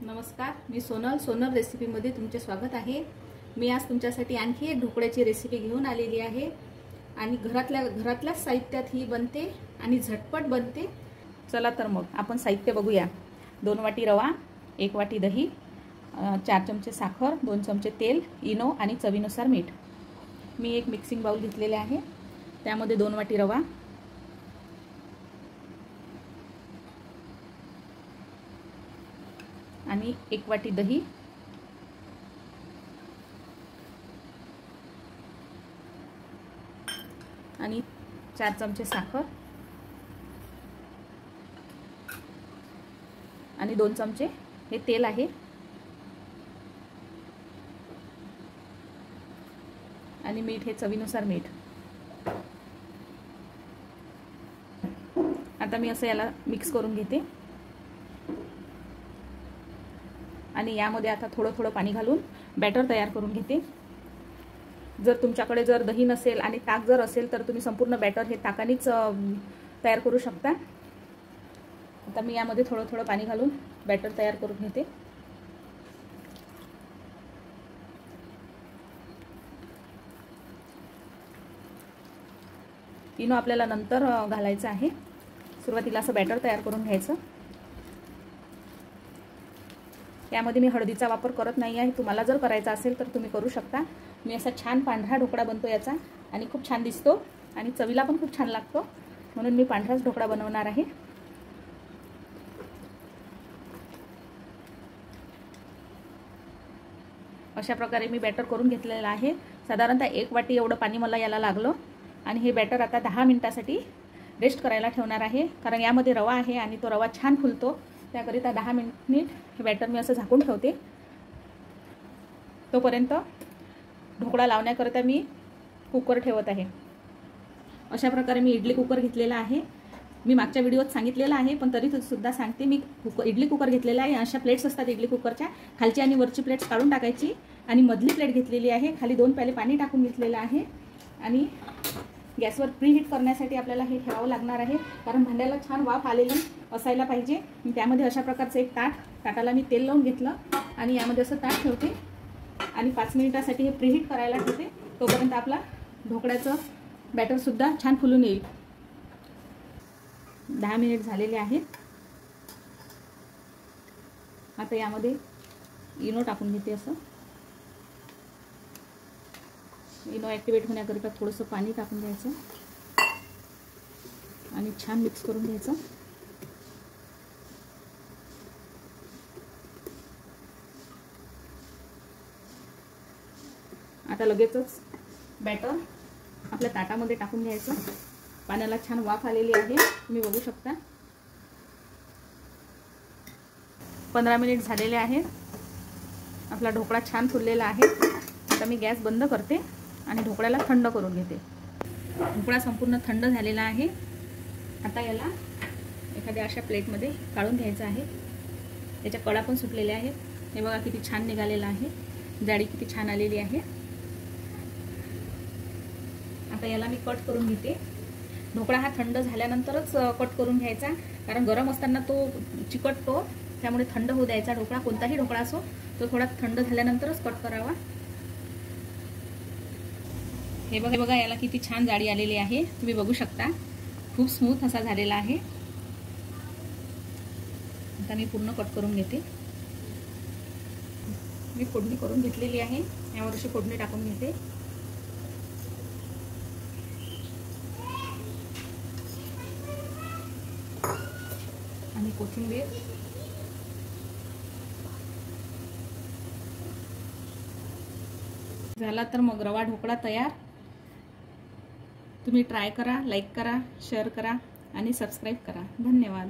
नमस्कार, मी सोनल रेसिपीमध्ये तुमचे स्वागत आहे। मी आज तुमच्यासाठी आणखी एक ढोकळ्याची रेसिपी घेऊन आलेली आहे आणि घरातल्या साहित्यात ही बनते आणि झटपट बनते। चला तर मग आपण साहित्य बघूया। 2 वाटी रवा, 1 वाटी दही, 4 चमचे साखर, 2 चमचे तेल, इनो आणि चवीनुसार मीठ। मी एक मिक्सिंग बाउल घेतलेले आहे, त्यामध्ये 2 वाटी रवा आणि 1 वाटी दही आणि 4 चमचे साखर आणि 2 चमचे हे तेल आहे आणि मीठ हे चवीनुसार मीठ। आता मी असं याला मिक्स करून घेते आणि यामध्ये आता थोडं पाणी घालून बॅटर तयार करून घेते। जर तुमच्याकडे दही नसेल आणि ताक जर असेल तर तुम्ही संपूर्ण बॅटर हे ताकानेच तयार करू शकता। आता मी यामध्ये थोडं पाणी घालून बॅटर तयार करून घेते। इनो आपल्याला नंतर घालायचं आहे, सुरुवातीला असं बॅटर तयार करून घ्यायचं। यामध्ये मी हळदीचा वापर करत नाही आहे, तुम्हाला जर करायचा असेल तर तुम्ही करू शकता। मी असा छान पांढरा ढोकळा बनतो याचा आणि खूप छान दिसतो आणि चवीला पण खूप छान लागतो, म्हणून मी पांढराच ढोकळा बनवणार आहे। अशा प्रकारे मी बॅटर करून घेतलेलं आहे। साधारणतः 1 वाटी एवढं पाणी मला याला लागलं आणि हे बॅटर आता 10 मिनिटांसाठी रेस्ट करायला ठेवणार आहे, कारण यामध्ये रवा आहे आणि तो रवा छान फुलतो। त्याकरिता 10 मिनिट हे बॅटर मी असं झाकून ठेवते। तोपर्यंत ढोकळा लावण्याकरता मी कुकर ठेवत आहे। अशा प्रकारे मी इडली कुकर घेतलेला आहे। मी मागच्या व्हिडिओत सांगितलेलं आहे, पण तरी सुद्धा सांगते, मी इडली कुकर घेतलेला आहे। अशा प्लेट्स असतात इडली कुकरच्या, खालची आणि वरची प्लेट्स काढून टाकायची आणि मधली प्लेट घेतलेली आहे, खाली 2 प्याले पाणी टाकून घेतलेलं आहे आणि गॅसवर प्रीहीट करण्यासाठी आपल्याला हे ठेवावं लागणार आहे, कारण भांड्याला छान वाफ आलेली असायला पाहिजे। त्यामध्ये अशा प्रकारचं एक ताटाला मी तेल लावून घेतलं आणि यामध्ये असं ताट ठेवते आणि 5 मिनिटांसाठी हे प्रीहीट करायला ठेवते। तोपर्यंत आपला ढोकळ्याचं बॅटर सुद्धा छान फुलून येईल। 10 मिनिट झालेले आहेत। आता यामध्ये इनो टाकून घेते। असं इनो ॲक्टिवेट होण्याकरिता थोडंसं पाणी टाकून घ्यायचं आणि छान मिक्स करून घ्यायचं। आता लगेचच बॅटर आपल्या ताटामध्ये टाकून घ्यायचं। पाण्याला छान वाफ आलेली आहे, तुम्ही बघू शकता। 15 मिनिट झालेले आहेत, आपला ढोकळा छान फुललेला आहे। आता मी गॅस बंद करते आणि ढोकळ्याला थंड करून घेते। ढोकळा संपूर्ण थंड झालेला आहे। आता याला एखाद्या अशा प्लेटमध्ये काढून घ्यायचं आहे। याच्या कडा पण सुटलेल्या आहेत, हे बघा किती छान निघालेला आहे, जाडी किती छान आलेली आहे। आता याला मी कट करून घेते। ढोकळा हा थंड झाल्यानंतरच कट करून घ्यायचा, कारण गरम असताना तो चिकटतो, त्यामुळे थंड होऊ द्यायचा ढोकळा। कोणताही ढोकळा असो तो थोडा थंड झाल्यानंतरच कट करावा। हे बघा याला किती छान जाडी आलेली आहे, तुम्ही बघू शकता, खूप स्मूथ असा झालेला आहे। आता मी पूर्ण कट करून घेते। मी फोडणी करून घेतलेली आहे, यावर अशी फोडणी टाकून घेते आणि कोथिंबीर झाला तर मग रवा ढोकळा तयार। तुम्ही ट्राय करा, लाईक करा, शेअर करा आणि सबस्क्राईब करा। धन्यवाद।